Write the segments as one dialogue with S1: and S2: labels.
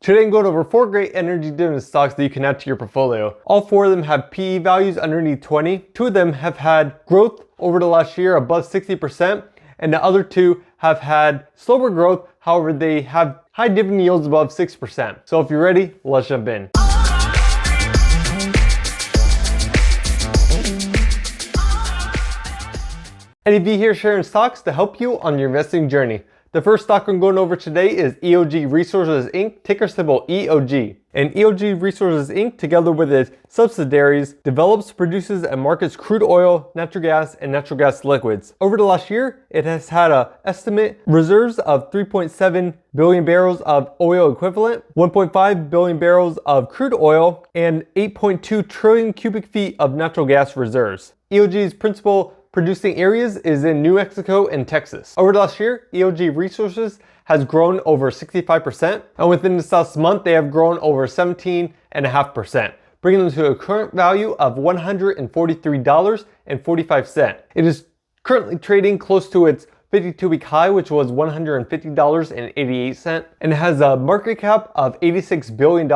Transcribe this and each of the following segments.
S1: Today I'm going over 4 great energy dividend stocks that you can add to your portfolio. All 4 of them have PE values underneath 20. 2 of them have had growth over the last year above 60%, and the other 2 have had slower growth, however they have high dividend yields above 6%. So if you're ready, let's jump in. ENB here sharing stocks to help you on your investing journey. The first stock I'm going over today is EOG Resources Inc., ticker symbol EOG. And EOG Resources Inc., together with its subsidiaries, develops, produces, and markets crude oil, natural gas, and natural gas liquids. Over the last year, it has had an estimate reserves of 3.7 billion barrels of oil equivalent, 1.5 billion barrels of crude oil, and 8.2 trillion cubic feet of natural gas reserves. EOG's principal producing areas is in New Mexico and Texas. Over the last year, EOG Resources has grown over 65%, and within the last month, they have grown over 17.5%, bringing them to a current value of $143.45. It is currently trading close to its 52-week high, which was $150.88, and it has a market cap of $86 billion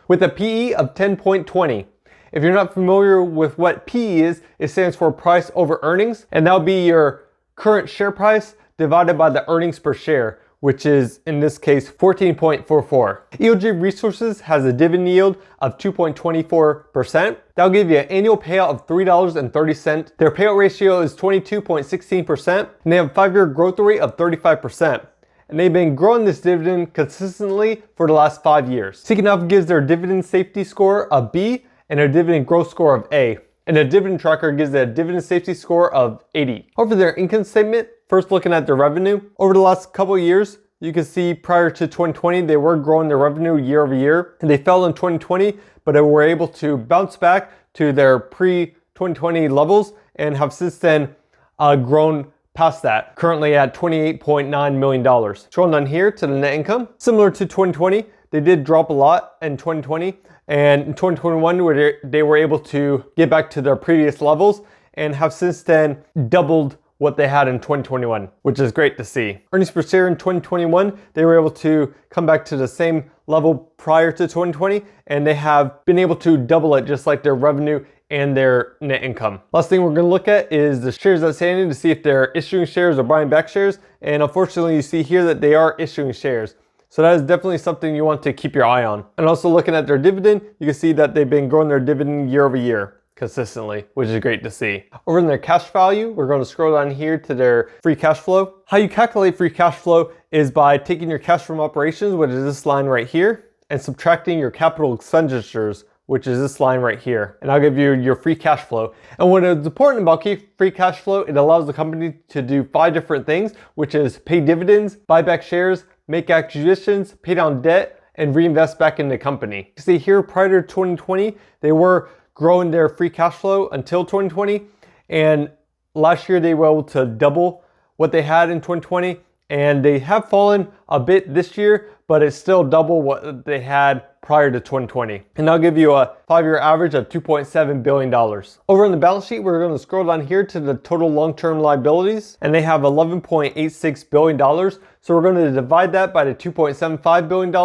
S1: with a PE of 10.20. If you're not familiar with what PE is, it stands for price over earnings, and that'll be your current share price divided by the earnings per share, which is in this case 14.44. EOG Resources has a dividend yield of 2.24%. That'll give you an annual payout of $3.30. Their payout ratio is 22.16%, and they have a 5-year growth rate of 35%. And they've been growing this dividend consistently for the last 5 years. Seeking Alpha gives their dividend safety score a B, and a dividend growth score of A. And a dividend tracker gives it a dividend safety score of 80. Over their income statement, first looking at their revenue, over the last couple of years, you can see prior to 2020, they were growing their revenue year over year, and they fell in 2020, but they were able to bounce back to their pre-2020 levels and have since then grown past that, currently at $28.9 million. Scrolling down here to the net income, similar to 2020, they did drop a lot in 2020, and in 2021 where they were able to get back to their previous levels and have since then doubled what they had in 2021, which is great to see. Earnings per share in 2021, they were able to come back to the same level prior to 2020, and they have been able to double it just like their revenue and their net income. Last thing we're going to look at is the shares outstanding to see if they're issuing shares or buying back shares, and unfortunately you see here that they are issuing shares. So that is definitely something you want to keep your eye on. And also looking at their dividend, you can see that they've been growing their dividend year over year consistently, which is great to see. Over in their cash value, we're going to scroll down here to their free cash flow. How you calculate free cash flow is by taking your cash from operations, which is this line right here, and subtracting your capital expenditures, which is this line right here. And I'll give you your free cash flow. And what is important about free cash flow, it allows the company to do 5 different things, which is pay dividends, buy back shares, make acquisitions, pay down debt, and reinvest back in the company. You see here, prior to 2020, they were growing their free cash flow until 2020. And last year, they were able to double what they had in 2020. And they have fallen a bit this year, but it's still double what they had prior to 2020. And I'll give you a 5-year average of $2.7 billion. Over on the balance sheet, we're going to scroll down here to the total long-term liabilities, and they have $11.86 billion. So we're going to divide that by the $2.75 billion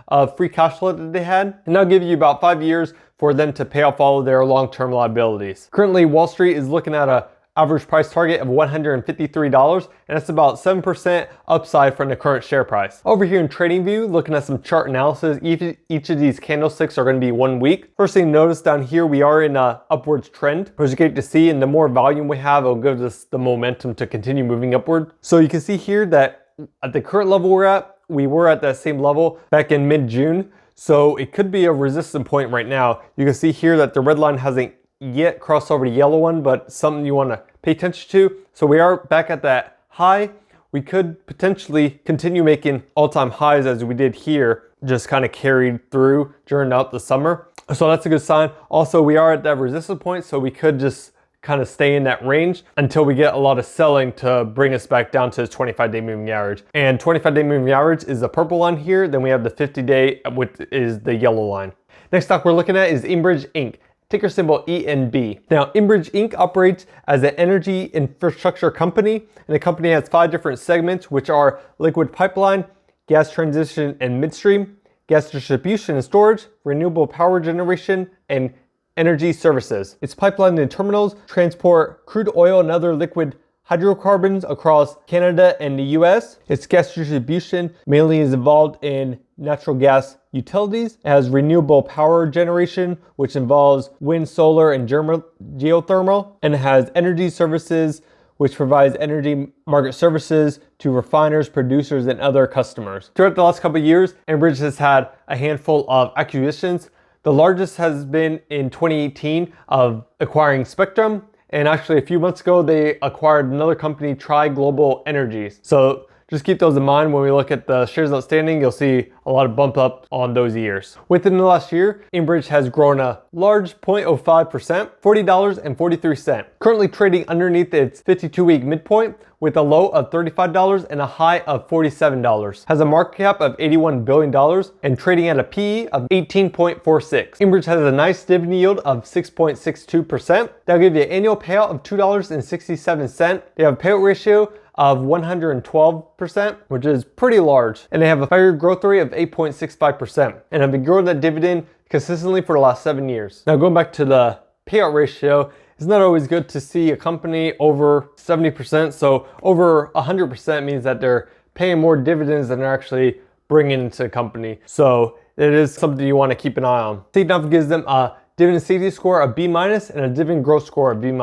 S1: of free cash flow that they had, and that'll give you about 5 years for them to pay off all of their long-term liabilities. Currently, Wall Street is looking at a average price target of $153, and that's about 7% upside from the current share price. Over here in TradingView, looking at some chart analysis, each of these candlesticks are going to be 1 week. First thing to notice down here, we are in an upwards trend, which is great to see, and the more volume we have, it'll give us the momentum to continue moving upward. So you can see here that at the current level we're at, we were at that same level back in mid-June, so it could be a resistance point right now. You can see here that the red line hasn't yet crossed over the yellow one, but something you want to pay attention to. So we are back at that high. We could potentially continue making all-time highs as we did here, just kind of carried through during out the summer. So that's a good sign. Also, we are at that resistance point, so we could just kind of stay in that range until we get a lot of selling to bring us back down to the 25-day moving average. And 25-day moving average is the purple line here. Then we have the 50-day, which is the yellow line. Next stock we're looking at is Enbridge Inc., ticker symbol ENB. Now, Enbridge Inc. operates as an energy infrastructure company, and the company has 5 different segments, which are liquid pipeline, gas transition and midstream, gas distribution and storage, renewable power generation, and energy services. Its pipeline and terminals transport crude oil and other liquid hydrocarbons across Canada and the US. Its gas distribution mainly is involved in natural gas utilities. It has renewable power generation, which involves wind, solar, and geothermal. And it has energy services, which provides energy market services to refiners, producers, and other customers. Throughout the last couple of years, Enbridge has had a handful of acquisitions. The largest has been in 2018 of acquiring Spectrum. And actually a few months ago, they acquired another company, Tri Global Energies. So just keep those in mind when we look at the shares outstanding. You'll see a lot of bump up on those years. Within the last year, Enbridge has grown a large 0.05%, $40.43. Currently trading underneath its 52-week midpoint with a low of $35 and a high of $47. Has a market cap of $81 billion and trading at a PE of 18.46. Enbridge has a nice dividend yield of 6.62%. That'll give you an annual payout of $2.67. They have a payout ratio of 112%, which is pretty large. And they have a 5-year growth rate of 8.65% and have been growing that dividend consistently for the last 7 years. Now going back to the payout ratio, it's not always good to see a company over 70%. So over 100% means that they're paying more dividends than they're actually bringing into the company. So it is something you want to keep an eye on. CNOF gives them a dividend safety score of B- and a dividend growth score of B-.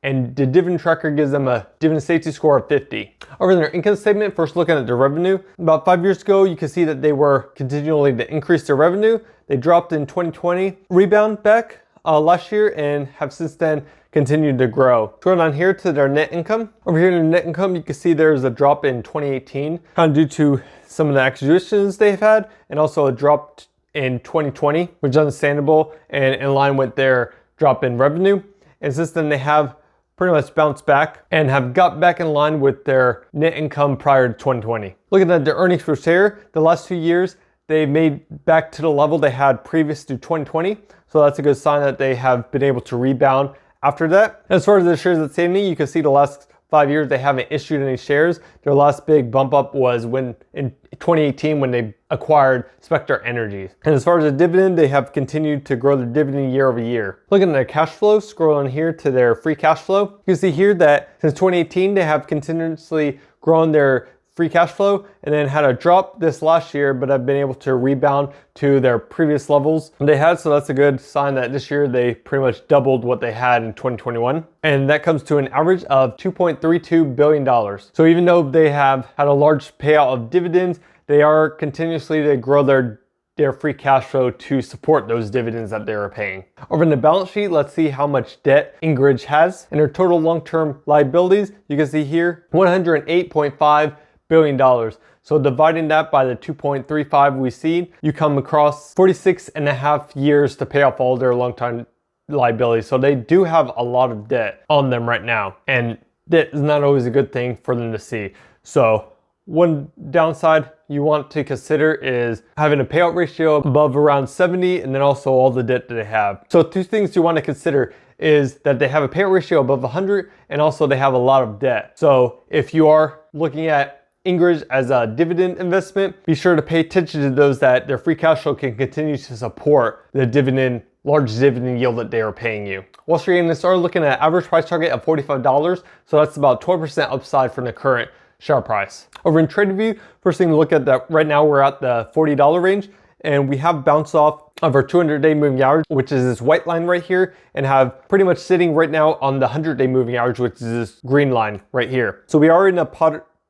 S1: And the dividend tracker gives them a dividend safety score of 50. Over in their income statement, first looking at their revenue, about 5 years ago, you can see that they were continually to increase their revenue. They dropped in 2020, rebound back last year, and have since then continued to grow. Going on here to their net income. Over here in their net income, you can see there's a drop in 2018, kind of due to some of the acquisitions they've had, and also a drop in 2020, which is understandable and in line with their drop in revenue. And since then, they have pretty much bounced back and have got back in line with their net income prior to 2020. Looking at their earnings per share, the last 2 years, they've made back to the level they had previous to 2020. So that's a good sign that they have been able to rebound after that. As far as the shares outstanding, you can see the last 5 years, they haven't issued any shares. Their last big bump up was when in 2018 when they acquired Spectra Energy. And as far as the dividend, they have continued to grow their dividend year over year. Looking at their cash flow, scrolling here to their free cash flow, you can see here that since 2018, they have continuously grown their free cash flow and then had a drop this last year, but have been able to rebound to their previous levels they had. So that's a good sign that this year they pretty much doubled what they had in 2021. And that comes to an average of $2.32 billion. So even though they have had a large payout of dividends, they are continuously to grow their free cash flow to support those dividends that they are paying. Over in the balance sheet, let's see how much debt Enbridge has. And their total long-term liabilities, you can see here, $108.5 billion. So dividing that by the 2.35 we see, you come across 46.5 years to pay off all their long-term liabilities. So they do have a lot of debt on them right now. And that is not always a good thing for them to see. So one downside you want to consider is having a payout ratio above around 70 and then also all the debt that they have. So two things you want to consider is that they have a payout ratio above 100 and also they have a lot of debt. So if you are looking at Enbridge as a dividend investment, be sure to pay attention to those that their free cash flow can continue to support the large dividend yield that they are paying you. Wall Street analysts are looking at average price target of $45, so that's about 12% upside from the current share price. Over in TradingView, first thing to look at that right now we're at the $40 range and we have bounced off of our 200-day moving average, which is this white line right here, and have pretty much sitting right now on the 100-day moving average, which is this green line right here. So we are in a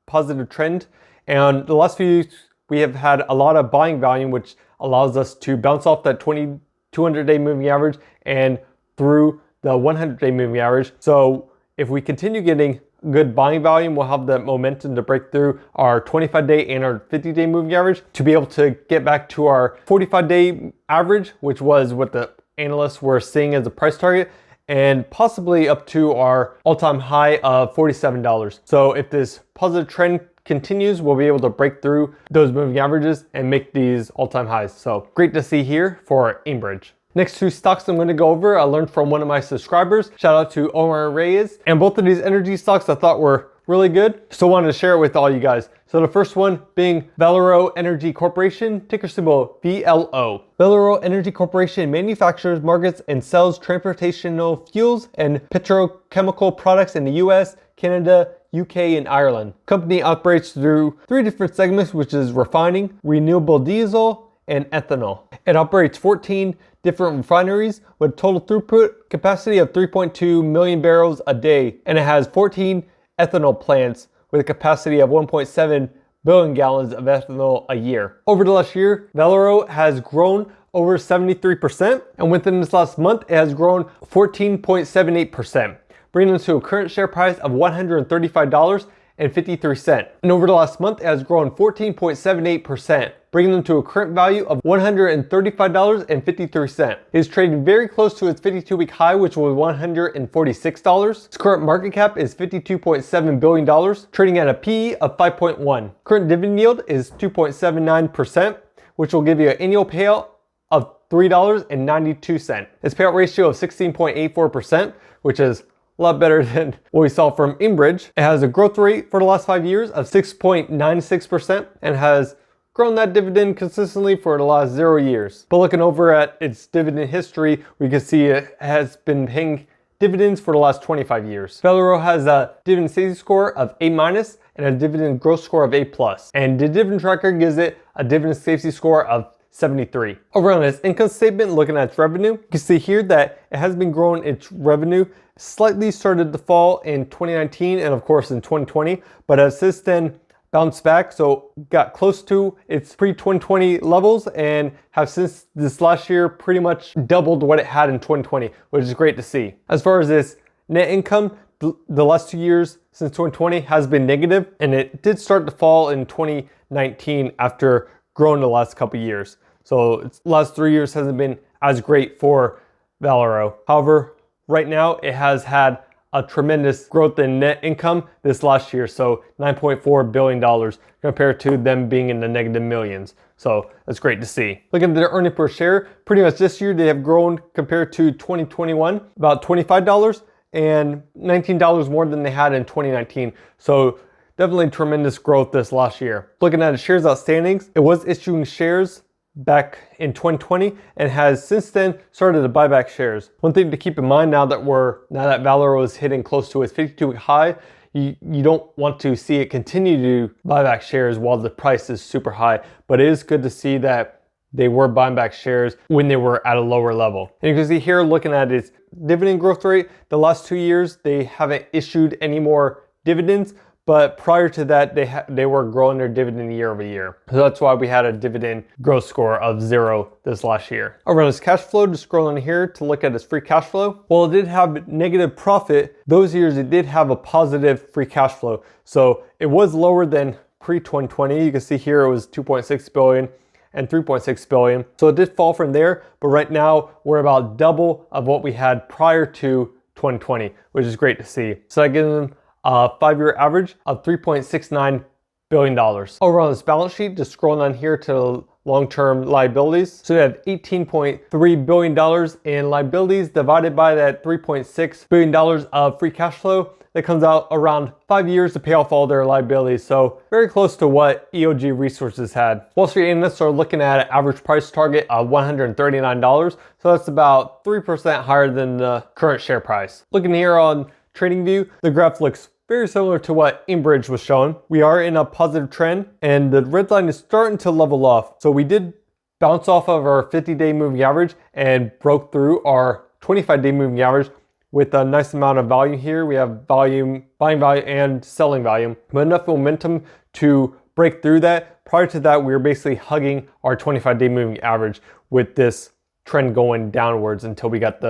S1: positive trend, and the last few weeks we have had a lot of buying volume, which allows us to bounce off that 200-day moving average and through the 100-day moving average. So if we continue getting good buying volume, we'll have the momentum to break through our 25-day and our 50-day moving average to be able to get back to our 45-day average, which was what the analysts were seeing as a price target, and possibly up to our all-time high of $47. So if this positive trend continues, we'll be able to break through those moving averages and make these all-time highs. So great to see here for Enbridge. Next two stocks I'm going to go over, I learned from one of my subscribers. Shout out to Omar Reyes. And both of these energy stocks I thought were really good. So wanted to share it with all you guys. So the first one being VLO Energy Corporation, ticker symbol VLO. VLO Energy Corporation manufactures, markets, and sells transportational fuels and petrochemical products in the US, Canada, UK, and Ireland. Company operates through 3 different segments, which is refining, renewable diesel, and ethanol. It operates 14 different refineries with total throughput capacity of 3.2 million barrels a day, and it has 14 ethanol plants with a capacity of 1.7 billion gallons of ethanol a year. Over the last year, VLO has grown over 73%, and within this last month, it has grown 14.78%, bringing us to a current share price of $135.53. And over the last month, it has grown 14.78%, bringing them to a current value of $135.53. It is trading very close to its 52-week high, which was $146. Its current market cap is $52.7 billion, trading at a PE of 5.1. Current dividend yield is 2.79%, which will give you an annual payout of $3.92. Its payout ratio of 16.84%, which is a lot better than what we saw from Enbridge. It has a growth rate for the last 5 years of 6.96% and has grown that dividend consistently for the last 0 years. But looking over at its dividend history, we can see it has been paying dividends for the last 25 years. VLO has a dividend safety score of A- and a dividend growth score of A+. And the dividend tracker gives it a dividend safety score of 73. Over on its income statement, looking at its revenue, you can see here that it has been growing its revenue. Slightly started to fall in 2019 and of course in 2020, but has since then bounced back, so got close to its pre-2020 levels and have since this last year pretty much doubled what it had in 2020, which is great to see. As far as its net income, the last 2 years since 2020 has been negative, and it did start to fall in 2019 after growing the last couple years. So its last 3 years hasn't been as great for VLO. However, right now it has had a tremendous growth in net income this last year, so $9.4 billion compared to them being in the negative millions. So that's great to see. Looking at their earnings per share, pretty much this year they have grown compared to 2021, about $25 and $19 more than they had in 2019. So definitely tremendous growth this last year. Looking at its shares outstanding, it was issuing shares back in 2020 and has since then started to buy back shares. One thing to keep in mind now that VLO is hitting close to its 52-week high, you don't want to see it continue to buy back shares while the price is super high, but it is good to see that they were buying back shares when they were at a lower level. And you can see here, looking at its dividend growth rate, the last 2 years they haven't issued any more dividends, but prior to that, they were growing their dividend year over year. So that's why we had a dividend growth score of 0 this last year. Over on its cash flow, just scrolling here to look at its free cash flow. While it did have negative profit, those years it did have a positive free cash flow. So it was lower than pre-2020. You can see here it was 2.6 billion and 3.6 billion. So it did fall from there, but right now we're about double of what we had prior to 2020, which is great to see. So that gives them a 5-year average of $3.69 billion. Over on this balance sheet, just scrolling on here to long-term liabilities. So we have $18.3 billion in liabilities divided by that $3.6 billion of free cash flow. That comes out around 5 years to pay off all their liabilities. So very close to what EOG Resources had. Wall Street analysts are looking at an average price target of $139. So that's about 3% higher than the current share price. Looking here on TradingView, the graph looks very similar to what Enbridge was showing. We are in a positive trend and the red line is starting to level off. So we did bounce off of our 50-day moving average and broke through our 25-day moving average with a nice amount of volume here. We have volume, buying volume and selling volume, but enough momentum to break through that. Prior to that, we were basically hugging our 25-day moving average with this trend going downwards until we got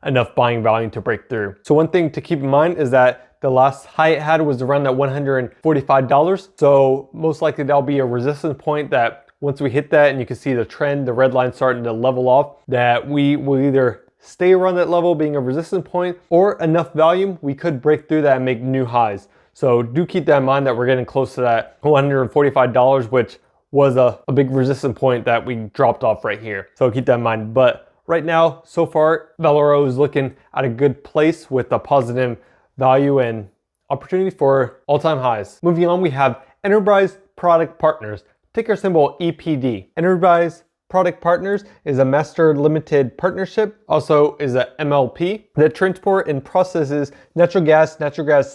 S1: enough buying volume to break through. So one thing to keep in mind is that the last high it had was around that $145. So most likely that'll be a resistance point that once we hit that and you can see the trend, the red line starting to level off, that we will either stay around that level being a resistance point or enough volume, we could break through that and make new highs. So do keep that in mind that we're getting close to that $145, which was a big resistance point that we dropped off right here. So keep that in mind. But right now, so far, VLO is looking at a good place with a positive value and opportunity for all-time highs. Moving on, we have Enterprise Product Partners, ticker symbol EPD. Enterprise Product Partners is a master limited partnership, also is a MLP, that transport and processes natural gas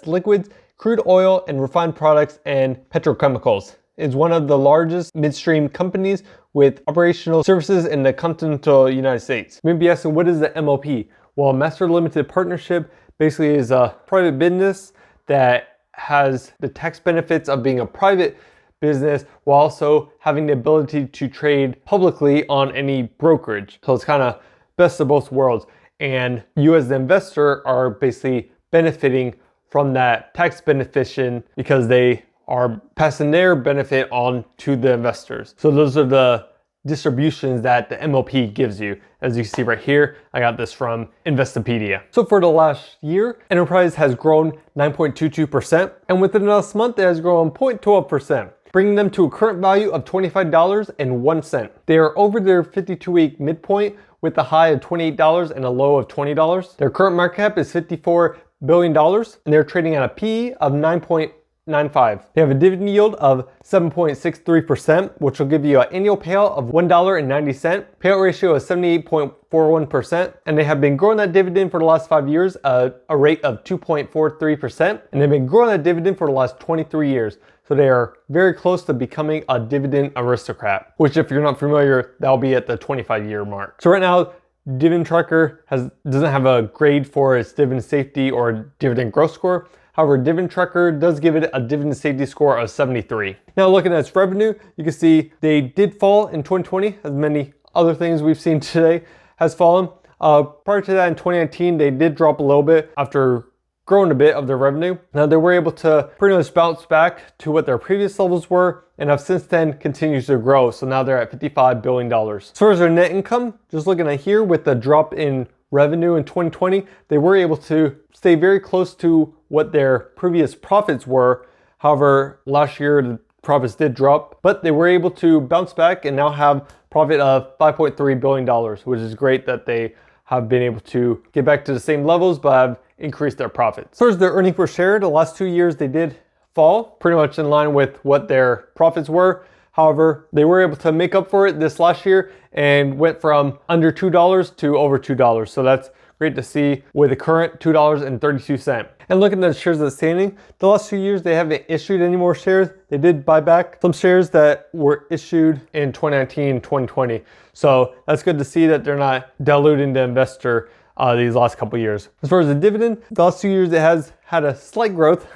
S1: liquids, crude oil, and refined products and petrochemicals. It's one of the largest midstream companies with operational services in the continental United States. You may be asking, what is the MLP? Well, a master limited partnership basically is a private business that has the tax benefits of being a private business while also having the ability to trade publicly on any brokerage. So it's kind of best of both worlds. And you as the investor are basically benefiting from that tax benefiction because they are passing their benefit on to the investors. So those are the distributions that the MLP gives you. As you can see right here, I got this from Investopedia. So for the last year, Enterprise has grown 9.22%, and within the last month, it has grown 0.12%. Bringing them to a current value of $25.01. They are over their 52-week midpoint with a high of $28 and a low of $20. Their current market cap is $54 billion, and they're trading at a PE of 9.95. They have a dividend yield of 7.63%, which will give you an annual payout of $1.90. Payout ratio is 78.41%, and they have been growing that dividend for the last 5 years at a rate of 2.43%, and they've been growing that dividend for the last 23 years. So they are very close to becoming a dividend aristocrat, which if you're not familiar, that'll be at the 25-year mark. So right now, Dividend Tracker doesn't have a grade for its dividend safety or dividend growth score. However, Dividend Tracker does give it a dividend safety score of 73. Now looking at its revenue, you can see they did fall in 2020, as many other things we've seen today has fallen. Prior to that in 2019, they did drop a little bit after growing a bit of their revenue. Now they were able to pretty much bounce back to what their previous levels were and have since then continued to grow. So now they're at $55 billion. As far as their net income, just looking at here with the drop in revenue in 2020, they were able to stay very close to what their previous profits were. However, last year the profits did drop, but they were able to bounce back and now have profit of $5.3 billion, which is great that they have been able to get back to the same levels, but have increased their profits. As far as their earnings per share, the last 2 years they did fall, pretty much in line with what their profits were. However, they were able to make up for it this last year and went from under $2 to over $2. So that's great to see with the current $2.32. And looking at the shares outstanding, the last 2 years they haven't issued any more shares. They did buy back some shares that were issued in 2019, 2020. So that's good to see that they're not diluting the investor these last couple years. As far as the dividend, the last 2 years it has had a slight growth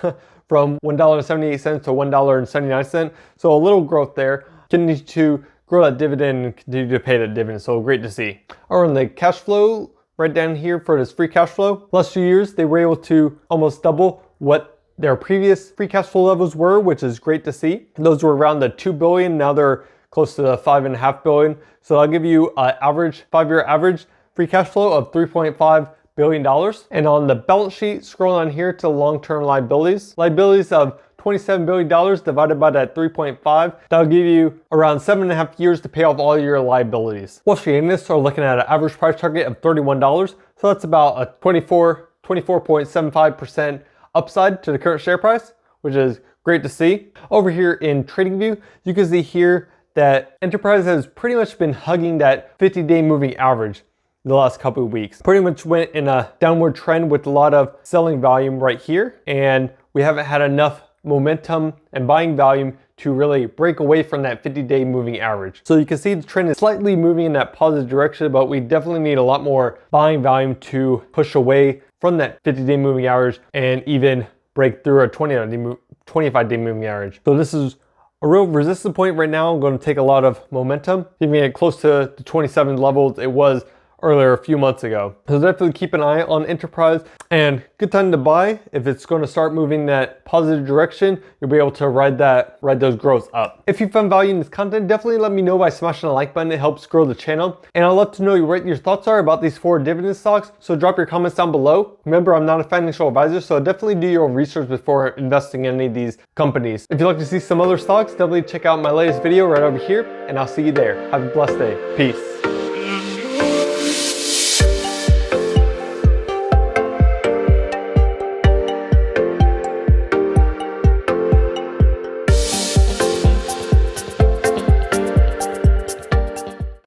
S1: from $1.78 to $1.79. So a little growth there. Continue to grow that dividend and continue to pay that dividend. So great to see. On the cash flow, right down here for this free cash flow, last 2 years they were able to almost double what their previous free cash flow levels were, which is great to see. Those were around the $2 billion. Now they're close to the $5.5 billion. So I'll give you an average 5-year average free cash flow of $3.5 billion. And on the balance sheet, scroll on here to long-term liabilities. Liabilities of $27 billion divided by that 3.5, that'll give you around 7.5 years to pay off all your liabilities. Wall Street analysts are looking at an average price target of $31. So that's about a 24.75% upside to the current share price, which is great to see. Over here in TradingView, you can see here that Enterprise has pretty much been hugging that 50-day moving average the last couple of weeks. Pretty much went in a downward trend with a lot of selling volume right here, and we haven't had enough momentum and buying volume to really break away from that 50-day moving average. So you can see the trend is slightly moving in that positive direction, but we definitely need a lot more buying volume to push away from that 50-day moving average and even break through a 25-day moving average. So this is a real resistance point right now. I'm going to take a lot of momentum, keeping it close to the 27 levels it was earlier a few months ago. So definitely keep an eye on Enterprise, and good time to buy. If it's going to start moving that positive direction, you'll be able to ride those growths up. If you found value in this content, definitely let me know by smashing the like button. It helps grow the channel. And I'd love to know what your thoughts are about these 4 dividend stocks. So drop your comments down below. Remember, I'm not a financial advisor, so definitely do your own research before investing in any of these companies. If you'd like to see some other stocks, definitely check out my latest video right over here, and I'll see you there. Have a blessed day. Peace.